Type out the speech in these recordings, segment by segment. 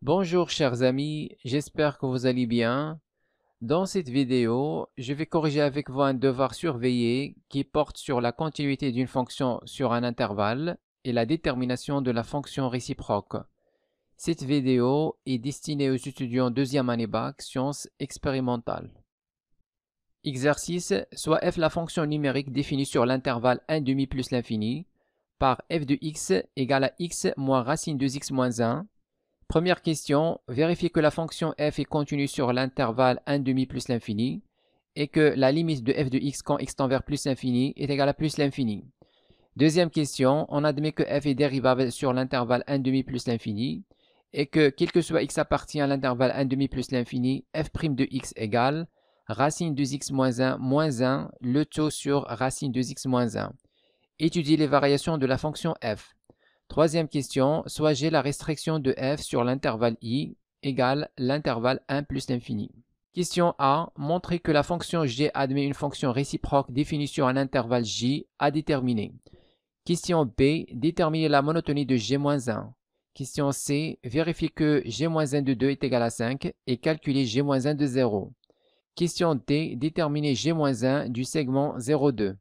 Bonjour chers amis, j'espère que vous allez bien. Dans cette vidéo, je vais corriger avec vous un devoir surveillé qui porte sur la continuité d'une fonction sur un intervalle et la détermination de la fonction réciproque. Cette vidéo est destinée aux étudiants deuxième année bac sciences expérimentales. Exercice, soit f la fonction numérique définie sur l'intervalle 1/2 plus l'infini par f de x égale à x moins racine de x moins 1. Première question, vérifiez que la fonction f est continue sur l'intervalle 1/2 plus l'infini et que la limite de f de x quand x tend vers plus l'infini est égale à plus l'infini. Deuxième question, on admet que f est dérivable sur l'intervalle 1/2 plus l'infini et que, quel que soit x appartient à l'intervalle 1/2 plus l'infini, f' de x égale racine de x moins 1 moins 1 le taux sur racine de x moins 1. Étudiez les variations de la fonction f. Troisième question, soit G la restriction de f sur l'intervalle i égale l'intervalle 1 plus l'infini. Question A, montrez que la fonction g admet une fonction réciproque définie sur un intervalle j à déterminer. Question B, déterminez la monotonie de g-1. Question C, vérifiez que g-1 de 2 est égal à 5 et calculez g-1 de 0. Question D, déterminez g-1 du segment 0,2.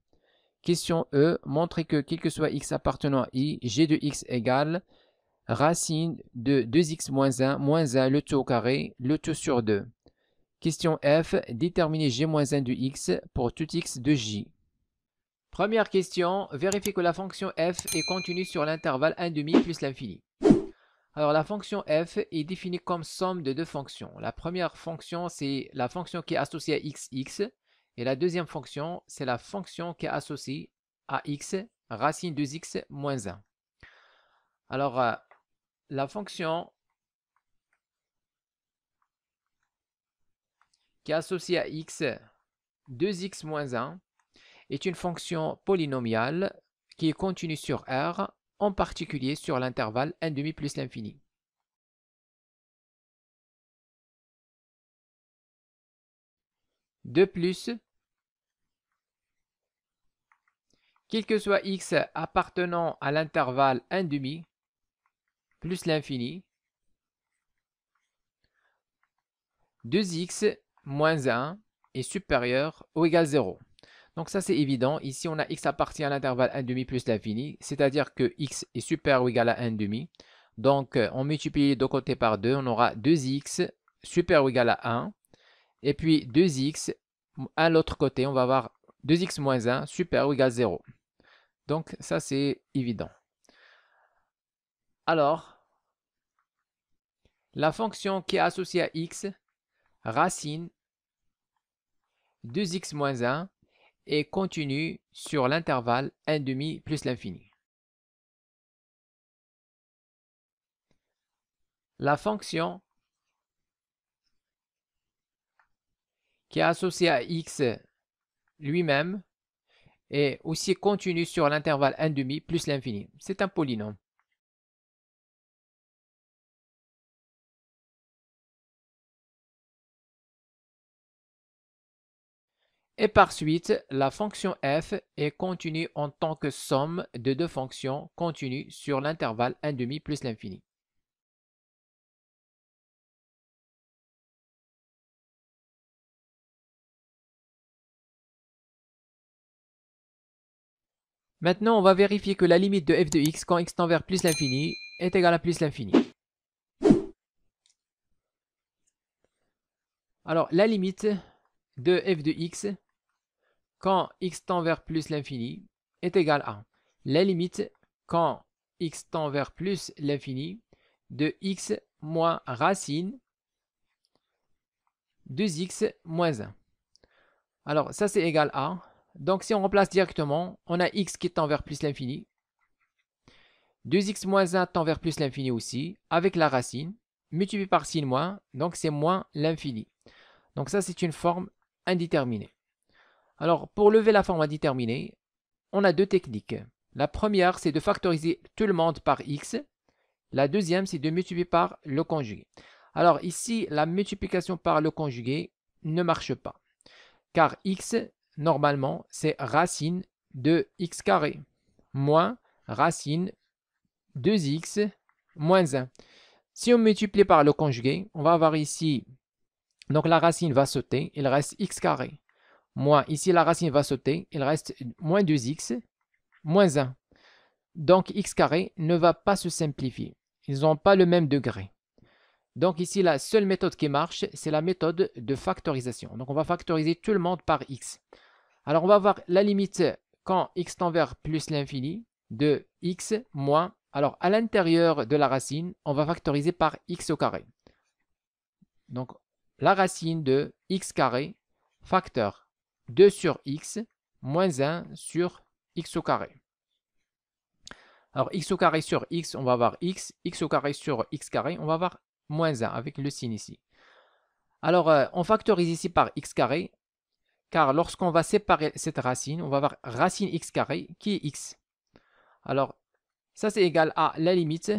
Question E, montrez que quel que soit x appartenant à i, g de x égale racine de 2x moins 1 moins 1 le tout au carré, le tout sur 2. Question F, déterminez g-1 de x pour tout x de j. Première question, vérifiez que la fonction f est continue sur l'intervalle 1/2 plus l'infini. Alors la fonction f est définie comme somme de deux fonctions. La première fonction, c'est la fonction qui est associée à x. Et la deuxième fonction, c'est la fonction qui est associée à x, racine de x moins 1. Alors, la fonction qui est associée à x, 2x moins 1, est une fonction polynomiale qui est continue sur R, en particulier sur l'intervalle 1/2 plus l'infini. De plus, quel que soit x appartenant à l'intervalle 1/2 plus l'infini, 2x moins 1 est supérieur ou égal à 0. Donc ça c'est évident, ici on a x appartient à l'intervalle 1/2 plus l'infini, c'est-à-dire que x est supérieur ou égal à 1/2. Donc on multiplie les deux côtés par 2, on aura 2x supérieur ou égal à 1. Et puis 2x, à l'autre côté, on va avoir 2x moins 1 supérieur ou égal à 0. Donc ça c'est évident. Alors, la fonction qui est associée à x, racine 2x moins 1, est continue sur l'intervalle 1/2 plus l'infini. La fonction qui est associée à x lui-même est aussi continue sur l'intervalle 1/2 plus l'infini. C'est un polynôme. Et par suite, la fonction f est continue en tant que somme de deux fonctions continues sur l'intervalle 1/2 plus l'infini. Maintenant, on va vérifier que la limite de f de x quand x tend vers plus l'infini est égale à plus l'infini. Alors, la limite de f de x quand x tend vers plus l'infini est égale à la limite quand x tend vers plus l'infini de x moins racine 2x moins 1. Alors, ça c'est égal à. Donc, si on remplace directement, on a x qui tend vers plus l'infini. 2x moins 1 tend vers plus l'infini aussi, avec la racine, multiplié par sin moins, donc c'est moins l'infini. Donc ça, c'est une forme indéterminée. Alors, pour lever la forme indéterminée, on a deux techniques. La première, c'est de factoriser tout le monde par x. La deuxième, c'est de multiplier par le conjugué. Alors ici, la multiplication par le conjugué ne marche pas. Car x, normalement, c'est racine de x carré moins racine 2x moins 1. Si on multiplie par le conjugué, on va avoir ici, donc la racine va sauter, il reste x carré. Moins, ici la racine va sauter, il reste moins 2x, moins 1. Donc x carré ne va pas se simplifier. Ils n'ont pas le même degré. Donc ici, la seule méthode qui marche, c'est la méthode de factorisation. Donc on va factoriser tout le monde par x. Alors on va voir la limite quand x tend vers plus l'infini de x moins. Alors à l'intérieur de la racine, on va factoriser par x au carré. Donc la racine de x carré facteur 2 sur x moins 1 sur x au carré. Alors x au carré sur x, on va avoir x au carré sur x carré, on va avoir moins 1 avec le signe ici. Alors on factorise ici par x carré, car lorsqu'on va séparer cette racine, on va avoir racine x carré qui est x. Alors ça c'est égal à la limite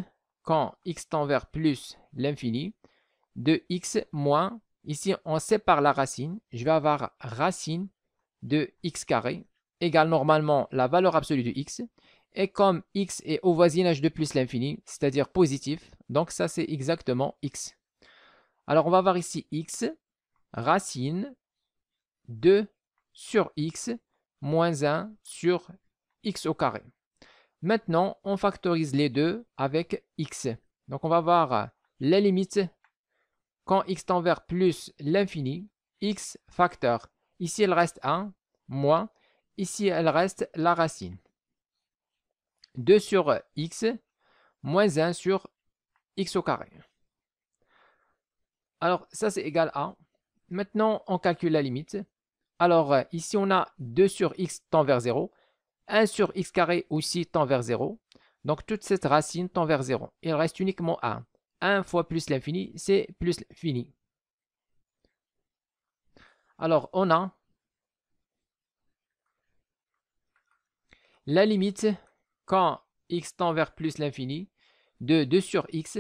quand x tend vers plus l'infini de x moins, ici on sépare la racine, je vais avoir racine de x carré égale normalement la valeur absolue de x. Et comme x est au voisinage de plus l'infini, c'est-à-dire positif, donc ça c'est exactement x. Alors on va voir ici x, racine 2 sur x moins 1 sur x au carré. Maintenant, on factorise les deux avec x. Donc on va voir la limite quand x tend vers plus l'infini, x facteur. Ici, il reste 1, moins. Ici, elle reste la racine. 2 sur x, moins 1 sur x au carré. Alors, ça, c'est égal à. Maintenant, on calcule la limite. Alors, ici, on a 2 sur x tend vers 0. 1 sur x carré aussi tend vers 0. Donc, toute cette racine tend vers 0. Il reste uniquement 1. 1 fois plus l'infini, c'est plus l'infini. Alors, on a la limite quand x tend vers plus l'infini de 2 sur x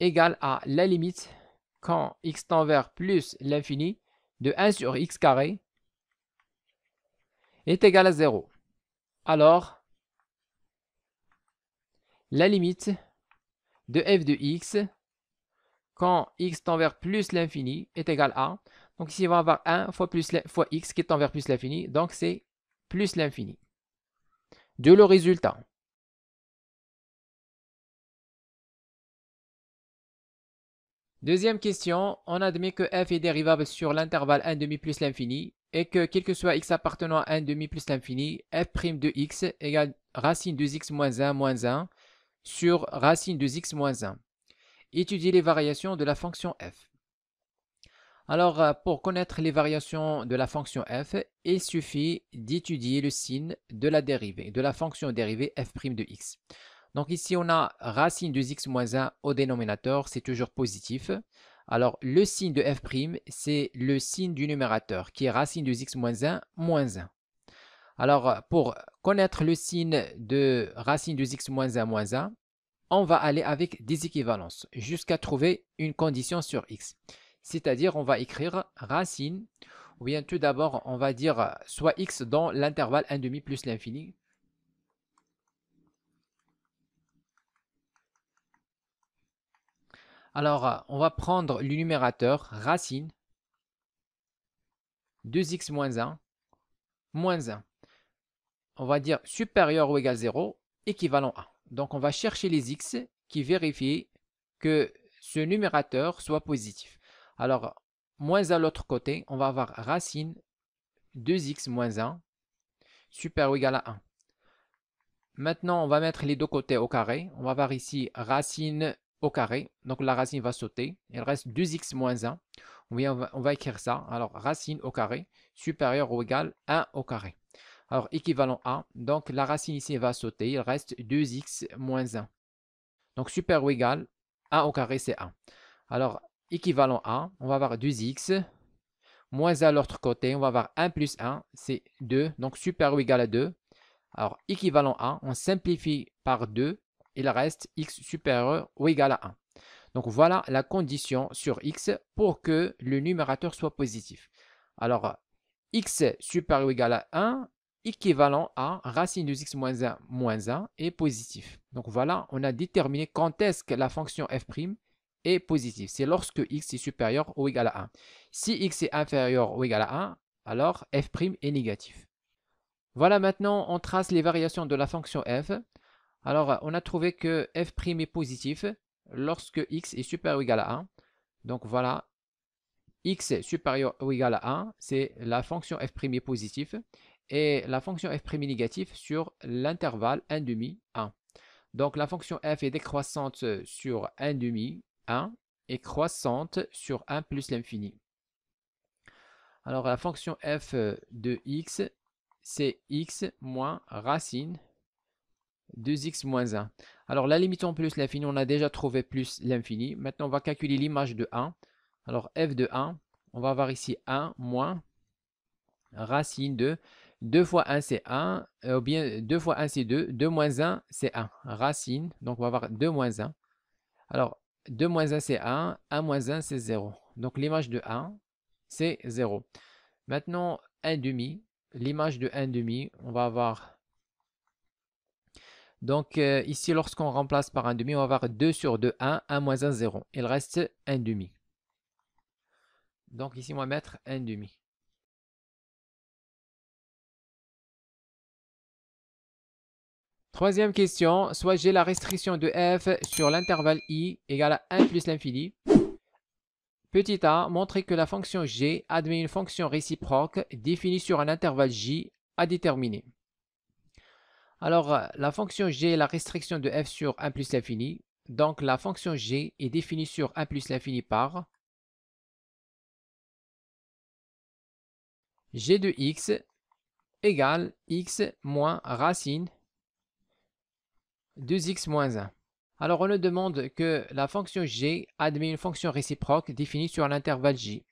égale à la limite quand x tend vers plus l'infini de 1 sur x carré est égal à 0. Alors, la limite de f de x quand x tend vers plus l'infini est égal à, donc ici on va avoir 1 fois x qui tend vers plus l'infini, donc c'est plus l'infini. De le résultat. Deuxième question, on admet que f est dérivable sur l'intervalle 1,5 plus l'infini et que quel que soit x appartenant à 1,5 plus l'infini, f' de x égale racine de x moins 1 moins 1 sur racine de x moins 1. Étudier les variations de la fonction f. Alors, pour connaître les variations de la fonction f, il suffit d'étudier le signe de la dérivée, de la fonction dérivée f' de x. Donc ici, on a racine de x moins 1 au dénominateur, c'est toujours positif. Alors, le signe de f', c'est le signe du numérateur, qui est racine de x moins 1 moins 1. Alors, pour connaître le signe de racine de x moins 1 moins 1, on va aller avec des équivalences jusqu'à trouver une condition sur x. C'est-à-dire, on va écrire racine, ou bien tout d'abord, on va dire soit x dans l'intervalle 1,5 plus l'infini. Alors, on va prendre le numérateur racine 2x moins 1 moins 1. On va dire supérieur ou égal 0, équivalent à. Donc, on va chercher les x qui vérifient que ce numérateur soit positif. Alors, moins à l'autre côté, on va avoir racine 2x moins 1 supérieur ou égal à 1. Maintenant, on va mettre les deux côtés au carré. On va avoir ici racine au carré. Donc, la racine va sauter. Il reste 2x moins 1. On va écrire ça. Alors, racine au carré supérieur ou égal à 1 au carré. Alors, équivalent à. Donc, la racine ici va sauter. Il reste 2x moins 1. Donc, supérieur ou égal à 1 au carré, c'est 1. Alors, équivalent à, on va avoir 2x moins à l'autre côté. On va avoir 1 plus 1, c'est 2. Donc, supérieur ou égal à 2. Alors, équivalent à, on simplifie par 2, il reste x supérieur ou égal à 1. Donc, voilà la condition sur x pour que le numérateur soit positif. Alors, x supérieur ou égal à 1, équivalent à racine de x moins 1 est positif. Donc voilà, on a déterminé quand est-ce que la fonction f' est positive. C'est lorsque x est supérieur ou égal à 1. Si x est inférieur ou égal à 1, alors f' est négatif. Voilà, maintenant on trace les variations de la fonction f. Alors on a trouvé que f' est positif lorsque x est supérieur ou égal à 1. Donc voilà, x supérieur ou égal à 1, c'est la fonction f' est positif et la fonction f' est négative sur l'intervalle 1 demi 1. Donc la fonction f est décroissante sur 1 demi 1 et croissante sur 1 plus l'infini. Alors la fonction f de x, c'est x moins racine 2x moins 1. Alors la limite en plus l'infini, on a déjà trouvé plus l'infini. Maintenant on va calculer l'image de 1. Alors f de 1, on va avoir ici 1 moins racine de 2 fois 1 c'est 1, ou bien 2 fois 1 c'est 2, 2 moins 1 c'est 1. Racine, donc on va avoir 2 moins 1. Alors 2 moins 1 c'est 1, 1 moins 1 c'est 0. Donc l'image de 1 c'est 0. Maintenant 1 demi, l'image de 1 demi, on va avoir... Donc ici lorsqu'on remplace par 1 demi, on va avoir 2 sur 2, 1, 1 moins 1, 0. Il reste 1 demi. Donc ici on va mettre 1 demi. Troisième question, soit j'ai la restriction de f sur l'intervalle i égale à 1 plus l'infini. Petit a, montrer que la fonction g admet une fonction réciproque définie sur un intervalle j à déterminer. Alors, la fonction g est la restriction de f sur 1 plus l'infini. Donc, la fonction g est définie sur 1 plus l'infini par g de x égale x moins racine 2x moins 1. Alors, on nous demande que la fonction g admet une fonction réciproque définie sur l'intervalle j.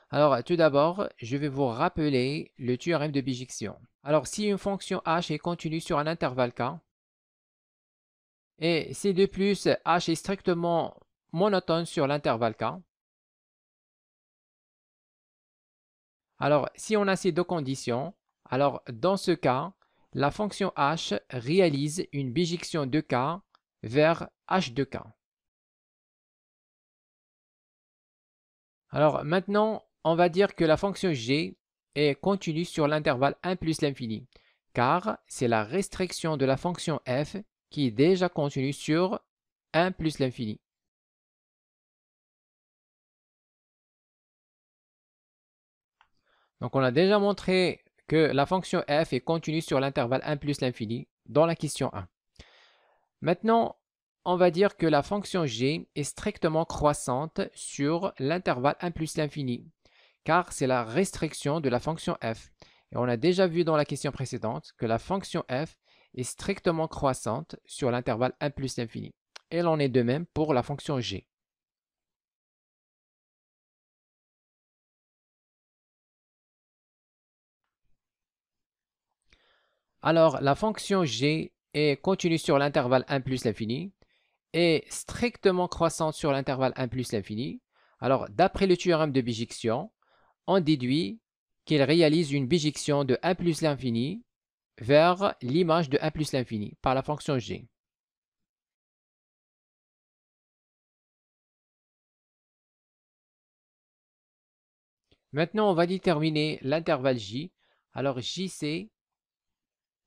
Alors, tout d'abord, je vais vous rappeler le théorème de bijection. Alors, si une fonction h est continue sur un intervalle k, et si de plus h est strictement monotone sur l'intervalle k, alors si on a ces deux conditions, alors dans ce cas, la fonction h réalise une bijection de k vers h de k. Alors maintenant, on va dire que la fonction g est continue sur l'intervalle 1 plus l'infini, car c'est la restriction de la fonction f qui est déjà continue sur 1 plus l'infini. Donc on a déjà montré que la fonction f est continue sur l'intervalle 1 plus l'infini dans la question 1. Maintenant, on va dire que la fonction g est strictement croissante sur l'intervalle 1 plus l'infini, car c'est la restriction de la fonction f. Et on a déjà vu dans la question précédente que la fonction f est strictement croissante sur l'intervalle 1 plus l'infini. Et il en est de même pour la fonction g. Alors, la fonction g est continue sur l'intervalle 1 plus l'infini, est strictement croissante sur l'intervalle 1 plus l'infini. Alors, d'après le théorème de bijection, on déduit qu'il réalise une bijection de 1 plus l'infini vers l'image de 1 plus l'infini par la fonction g. Maintenant, on va déterminer l'intervalle j. Alors, jc,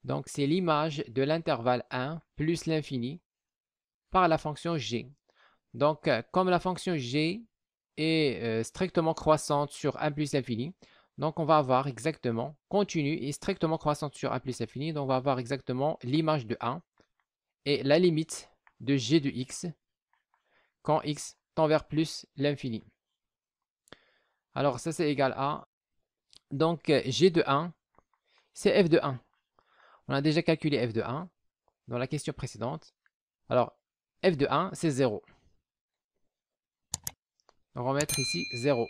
donc c'est l'image de l'intervalle 1 plus l'infini par la fonction g. Donc, comme la fonction g est strictement croissante sur 1 plus l'infini, donc on va avoir exactement, continue et strictement croissante sur 1 plus l'infini, donc on va avoir exactement l'image de 1 et la limite de g de x quand x tend vers plus l'infini. Alors ça c'est égal à, donc g de 1, c'est f de 1. On a déjà calculé f de 1 dans la question précédente. Alors f de 1 c'est 0. Donc on va mettre ici 0.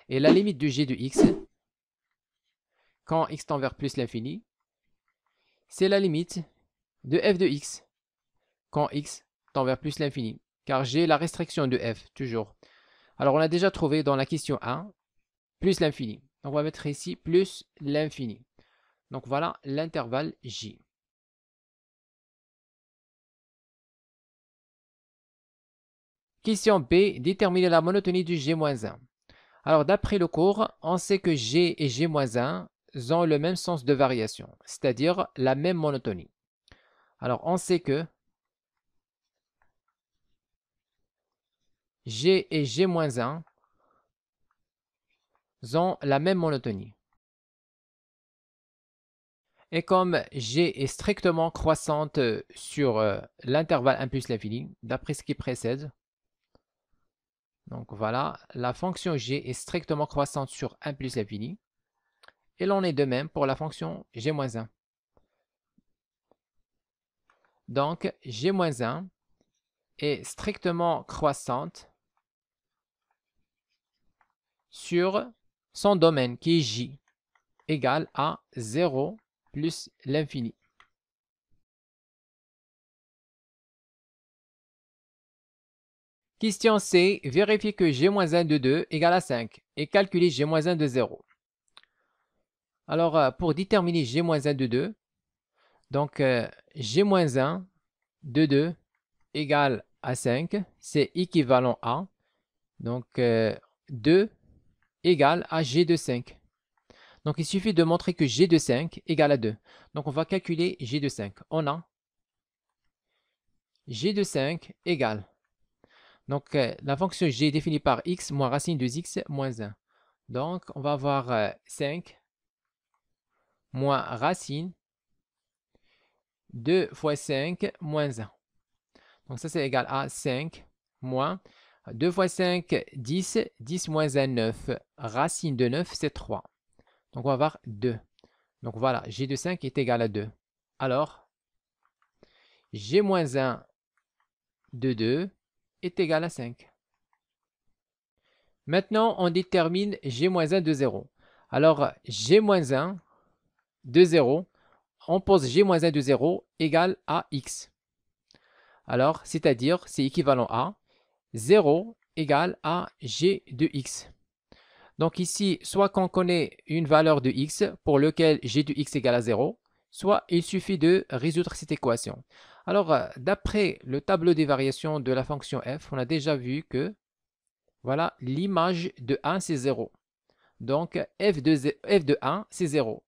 Et la limite de g de x, quand x tend vers plus l'infini, c'est la limite de f de x, quand x tend vers plus l'infini. Car j'ai la restriction de f, toujours. Alors on a déjà trouvé dans la question 1, plus l'infini. Donc on va mettre ici plus l'infini. Donc voilà l'intervalle J. Question B, déterminer la monotonie du G-1. Alors d'après le cours, on sait que G et G-1 ont le même sens de variation, c'est-à-dire la même monotonie. Alors on sait que G et G-1 ont la même monotonie. Et comme G est strictement croissante sur l'intervalle 1 plus l'infini, d'après ce qui précède, donc voilà, la fonction G est strictement croissante sur 1 plus l'infini, et l'on est de même pour la fonction G-1. Donc G-1 est strictement croissante sur son domaine qui est J, égal à 0 plus l'infini. Question C, vérifiez que G-1 de 2 égale à 5 et calculez G-1 de 0. Alors, pour déterminer G-1 de 2, donc G-1 de 2 égale à 5, c'est équivalent à, donc 2 égale à G de 5. Donc il suffit de montrer que G de 5 égale à 2. Donc on va calculer G de 5. On a G de 5 égale. Donc la fonction G est définie par x moins racine de x moins 1. Donc on va avoir 5 moins racine 2 fois 5 moins 1. Donc ça c'est égal à 5 moins 2 fois 5, 10, 10 moins 1, 9. Racine de 9, c'est 3. Donc on va avoir 2. Donc voilà, G de 5 est égal à 2. Alors, G moins 1 de 2 est égal à 5. Maintenant, on détermine G moins 1 de 0. Alors, G moins 1 de 0, on pose G moins 1 de 0 égale à x. Alors, c'est-à-dire, c'est équivalent à 0 égale à G de x. Donc ici, soit qu'on connaît une valeur de x pour lequel G de x égale à 0, soit il suffit de résoudre cette équation. Alors, d'après le tableau des variations de la fonction f, on a déjà vu que voilà, l'image de 1, c'est 0. Donc, f de 1, c'est 0.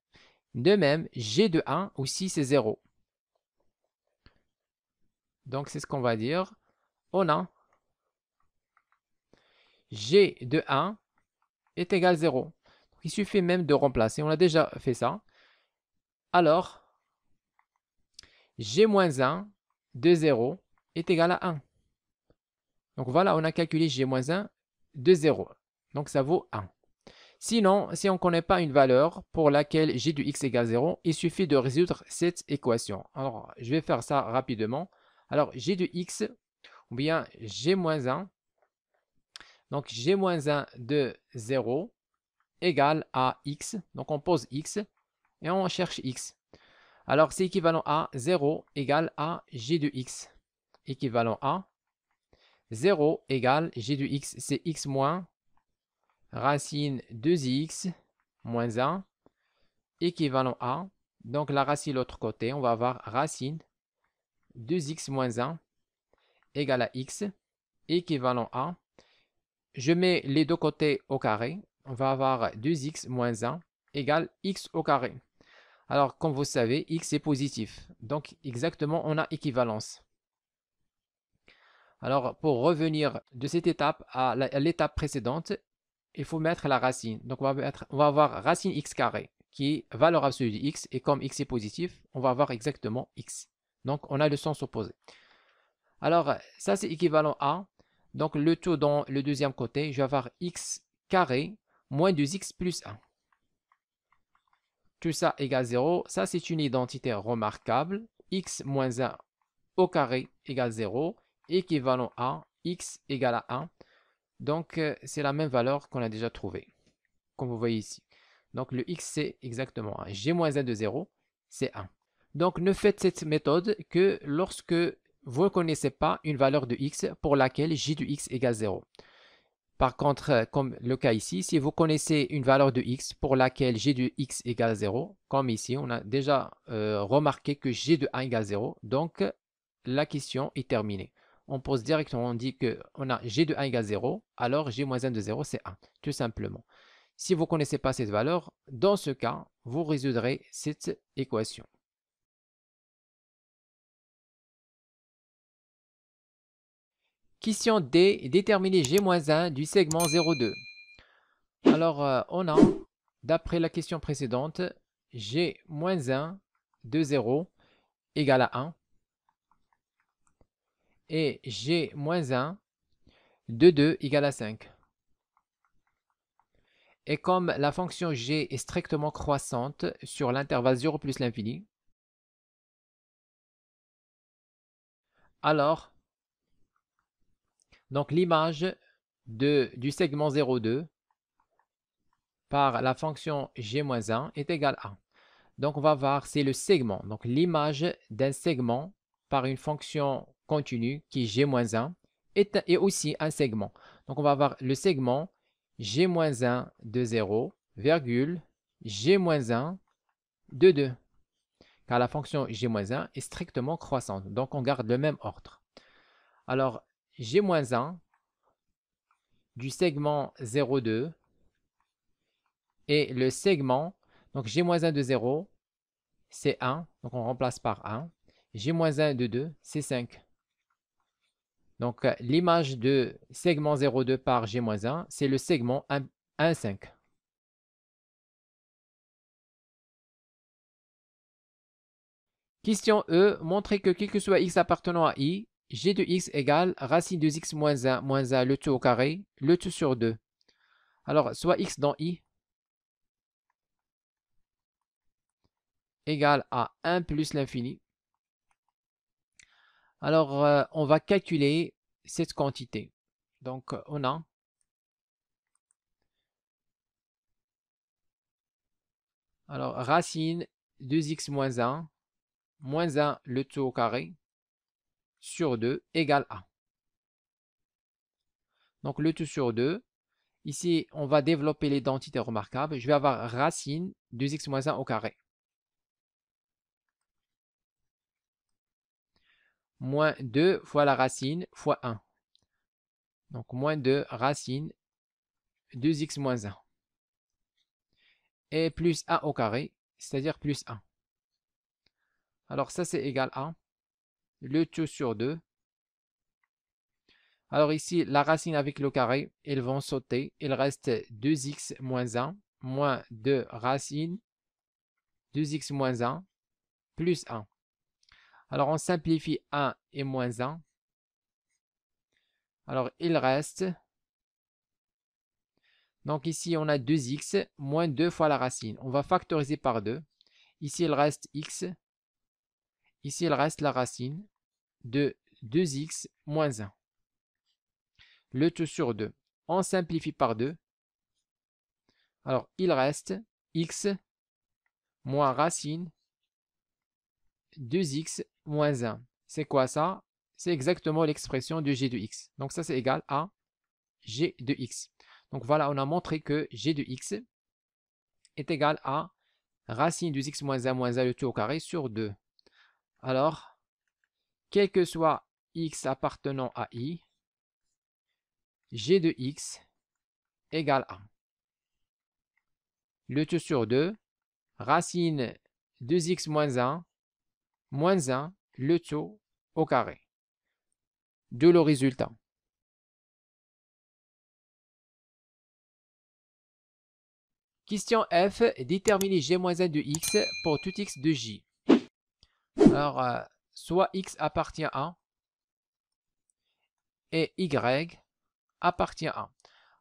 De même, g de 1 aussi, c'est 0. Donc, c'est ce qu'on va dire. On a g de 1 est égal à 0. Donc, il suffit même de remplacer. On a déjà fait ça. Alors, g-1 de 0 est égal à 1. Donc voilà, on a calculé g-1 de 0. Donc ça vaut 1. Sinon, si on ne connaît pas une valeur pour laquelle g de x égale 0, il suffit de résoudre cette équation. Alors, je vais faire ça rapidement. Alors, g de x, ou bien g-1, donc g-1 de 0 égale à x. Donc on pose x et on cherche x. Alors, c'est équivalent à 0 égale à g de x. Équivalent à 0 égale g de x, c'est x moins racine 2x moins 1 équivalent à, donc la racine de l'autre côté, on va avoir racine 2x moins 1 égale à x équivalent à, je mets les deux côtés au carré, on va avoir 2x moins 1 égale x au carré. Alors, comme vous savez, x est positif. Donc, exactement, on a équivalence. Alors, pour revenir de cette étape à l'étape précédente, il faut mettre la racine. Donc, on va avoir racine x carré, qui est valeur absolue de x. Et comme x est positif, on va avoir exactement x. Donc, on a le sens opposé. Alors, ça, c'est équivalent à, donc le tout dans le deuxième côté, je vais avoir x carré moins 2x plus 1. Tout ça égale 0. Ça, c'est une identité remarquable. X moins 1 au carré égale 0. Équivalent à x égale à 1. Donc, c'est la même valeur qu'on a déjà trouvée, comme vous voyez ici. Donc, le x, c'est exactement 1. G moins 1 de 0, c'est 1. Donc, ne faites cette méthode que lorsque vous ne connaissez pas une valeur de x pour laquelle g de x égale 0. Par contre, comme le cas ici, si vous connaissez une valeur de x pour laquelle g de x égale 0, comme ici, on a déjà remarqué que g de 1 égale 0, donc la question est terminée. On pose directement, on dit qu'on a g de 1 égale 0, alors g moins 1 de 0, c'est 1, tout simplement. Si vous ne connaissez pas cette valeur, dans ce cas, vous résoudrez cette équation. Question D, déterminer g-1 du segment 0,2. Alors, on a, d'après la question précédente, g-1 de 0 égale à 1 et g-1 de 2 égale à 5. Et comme la fonction g est strictement croissante sur l'intervalle 0 plus l'infini, alors, donc l'image du segment 0,2 par la fonction g-1 est égale à 1. Donc, on va voir, c'est le segment. Donc, l'image d'un segment par une fonction continue qui est g-1 est aussi un segment. Donc, on va avoir le segment g-1 de 0, virgule, g-1 de 2. Car la fonction g-1 est strictement croissante. Donc, on garde le même ordre. Alors, g-1 du segment 0,2 et le segment, donc g-1 de 0, c'est 1, donc on remplace par 1. g-1 de 2, c'est 5. Donc l'image de segment 0,2 par g-1, c'est le segment 1, 5. Question E, montrer que quel que soit x appartenant à i, g de x égale racine de x moins 1 moins 1 le tout au carré, le tout sur 2. Alors, soit x dans i égale à 1 plus l'infini. Alors, on va calculer cette quantité. Donc, on a alors racine 2x moins 1 moins 1 le tout au carré sur 2 égale a. Donc, le tout sur 2. Ici, on va développer l'identité remarquable. Je vais avoir racine 2x moins 1 au carré. Moins 2 fois la racine fois 1. Donc, moins 2 racine 2x moins 1. Et plus 1 au carré, c'est-à-dire plus 1. Alors, ça, c'est égal à le tout sur 2. Alors ici, la racine avec le carré, ils vont sauter. Il reste 2x moins 1 moins 2 racine 2x moins 1 plus 1. Alors, on simplifie 1 et moins 1. Alors, il reste, donc ici, on a 2x moins 2 fois la racine. On va factoriser par 2. Ici, il reste x. Ici, il reste la racine de 2x moins 1. Le tout sur 2. On simplifie par 2. Alors, il reste x moins racine 2x moins 1. C'est quoi ça? C'est exactement l'expression de g de x. Donc, ça, c'est égal à g de x. Donc, voilà, on a montré que g de x est égal à racine de x moins 1 moins 1 le tout au carré sur 2. Alors, quel que soit x appartenant à i, g de x égale à le tout sur 2, racine 2x moins 1 le tout au carré. De le résultat. Question F, déterminer g-1 de x pour tout x de j. Alors, soit x appartient à et y appartient à.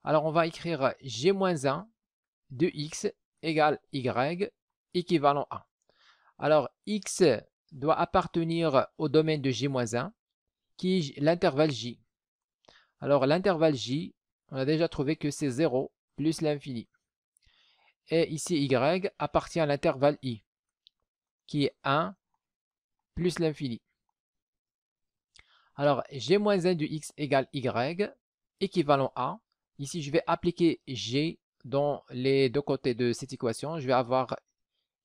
Alors, on va écrire g-1 de x égale y équivalent à. Alors, x doit appartenir au domaine de g-1 qui est l'intervalle j. Alors, l'intervalle j, on a déjà trouvé que c'est 0 plus l'infini. Et ici, y appartient à l'intervalle i, qui est 1 plus l'infini. Alors, g-1 de x égale y, équivalent à. Ici, je vais appliquer g dans les deux côtés de cette équation. Je vais avoir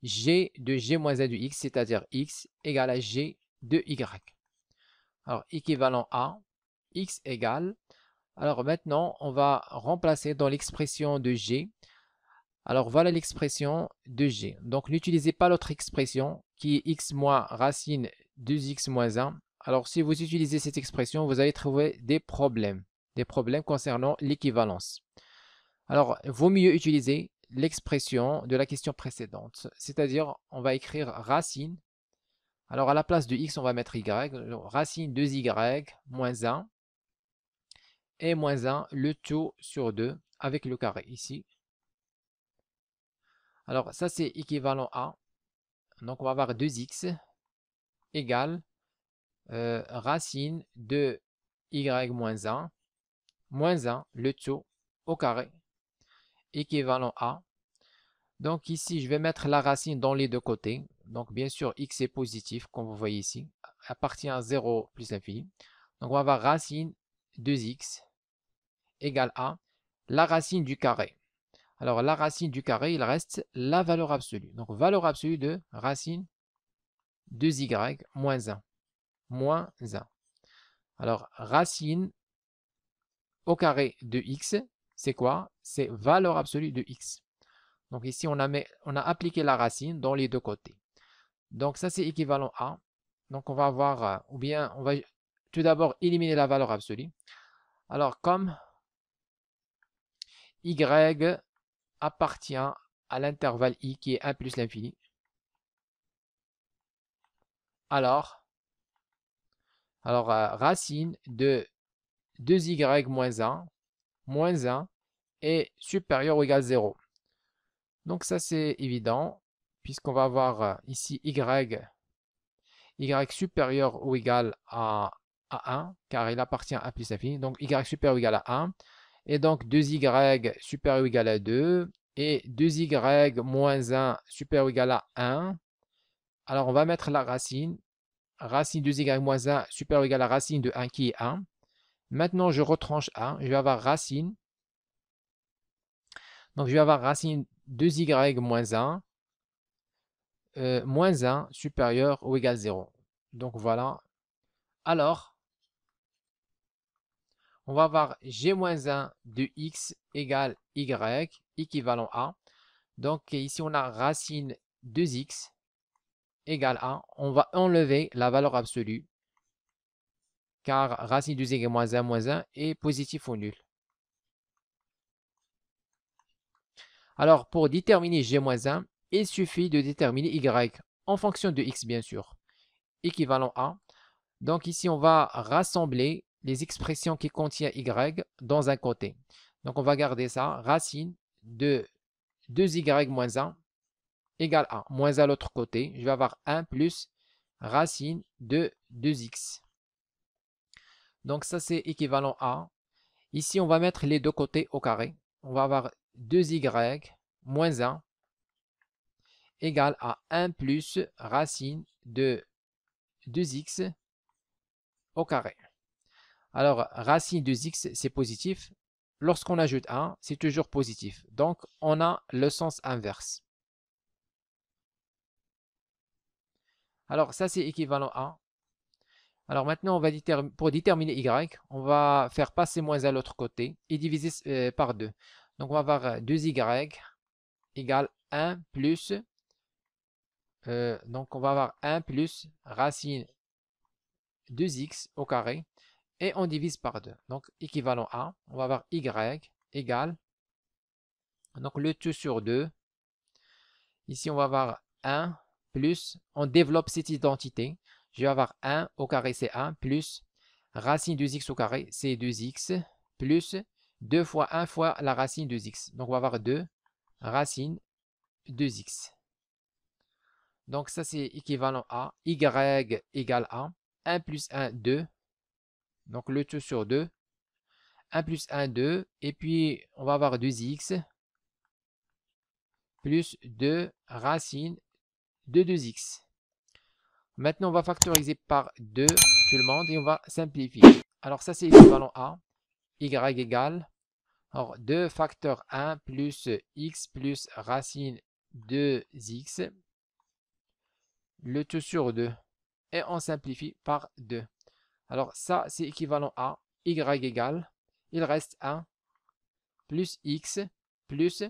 g de g moins 1 de x, c'est-à-dire x égale à g de y. Alors, équivalent à x égale. Alors maintenant, on va remplacer dans l'expression de g. Alors voilà l'expression de g. Donc n'utilisez pas l'autre expression qui est x moins racine 2x moins 1. Alors si vous utilisez cette expression, vous allez trouver des problèmes concernant l'équivalence. Alors, vaut mieux utiliser l'expression de la question précédente, c'est-à-dire on va écrire racine. Alors à la place de x, on va mettre y, racine 2y moins 1 et moins 1, le tout sur 2 avec le carré ici. Alors ça c'est équivalent à, donc on va avoir 2x égale racine de y moins 1, le tout au carré, équivalent à. Donc ici, je vais mettre la racine dans les deux côtés. Donc bien sûr, x est positif, comme vous voyez ici, appartient à 0 plus l'infini. Donc on va avoir racine 2x égale à la racine du carré. Alors la racine du carré, il reste la valeur absolue. Donc valeur absolue de racine 2y moins 1. Moins 1. Alors racine au carré de x, c'est quoi? C'est valeur absolue de x. Donc ici, on a appliqué la racine dans les deux côtés. Donc ça, c'est équivalent à. Donc on va avoir, ou bien on va tout d'abord éliminer la valeur absolue. Alors comme y appartient à l'intervalle i qui est 1 plus l'infini, alors racine de 2y moins 1 est supérieur ou égal à 0. Donc ça c'est évident, puisqu'on va avoir ici y supérieur ou égal à 1, car il appartient à 1 plus l'infini. Donc y supérieur ou égal à 1. Et donc 2y supérieur ou égal à 2. Et 2y moins 1 supérieur ou égal à 1. Alors on va mettre la racine. Racine 2y moins 1 supérieur ou égal à racine de 1 qui est 1. Maintenant je retranche 1. Je vais avoir racine. Donc je vais avoir racine 2y moins 1. Moins 1 supérieur ou égal à 0. Donc voilà. Alors, on va avoir g-1 de x égale y, équivalent à. Donc ici, on a racine 2x égale à. On va enlever la valeur absolue, car racine 2y moins 1 est positif ou nul. Alors, pour déterminer g-1, il suffit de déterminer y en fonction de x, bien sûr, équivalent à. Donc ici, on va rassembler les expressions qui contiennent y dans un côté. Donc on va garder ça, racine de 2y moins 1 égale à, moins à l'autre côté, je vais avoir 1 plus racine de 2x. Donc ça c'est équivalent à, ici on va mettre les deux côtés au carré. On va avoir 2y moins 1 égale à 1 plus racine de 2x au carré. Alors, racine de x, c'est positif. Lorsqu'on ajoute 1, c'est toujours positif. Donc, on a le sens inverse. Alors, ça, c'est équivalent à. Alors, maintenant, on va pour déterminer y, on va faire passer moins à l'autre côté et diviser par 2. Donc, on va avoir 2y égale 1 plus. Donc, on va avoir 1 plus racine 2x au carré. Et on divise par 2. Donc, équivalent à, on va avoir y égale, donc le tout sur 2. Ici, on va avoir 1 plus, on développe cette identité. Je vais avoir 1 au carré, c'est 1, plus racine de x au carré, c'est 2x, plus 2 fois 1 fois la racine de x. Donc, on va avoir 2 racine 2x. Donc, ça, c'est équivalent à y égale à 1 plus 1, 2. Donc, le tout sur 2. 1 plus 1, 2. Et puis, on va avoir 2x plus 2 racine de 2x. Maintenant, on va factoriser par 2 tout le monde et on va simplifier. Alors, ça, c'est équivalent à y égale Alors, 2 facteur 1 plus x plus racine de x, le tout sur 2. Et on simplifie par 2. Alors, ça, c'est équivalent à y égale, il reste 1 plus x plus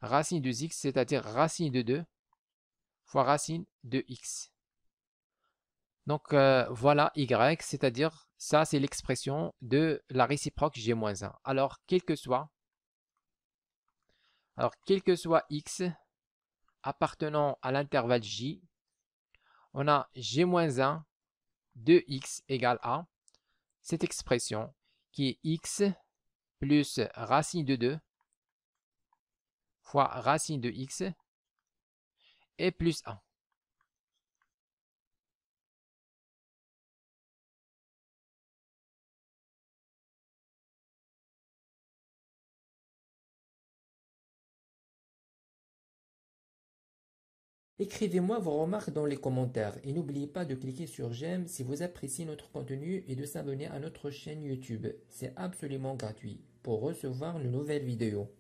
racine de x, c'est-à-dire racine de 2 fois racine de x. Donc, voilà y, c'est-à-dire, ça, c'est l'expression de la réciproque g-1. Alors, quel que soit x appartenant à l'intervalle j, on a g-1 de x égale à cette expression qui est x plus racine de 2 fois racine de x et plus 1. Écrivez-moi vos remarques dans les commentaires et n'oubliez pas de cliquer sur j'aime si vous appréciez notre contenu et de s'abonner à notre chaîne YouTube. C'est absolument gratuit pour recevoir de nouvelles vidéos.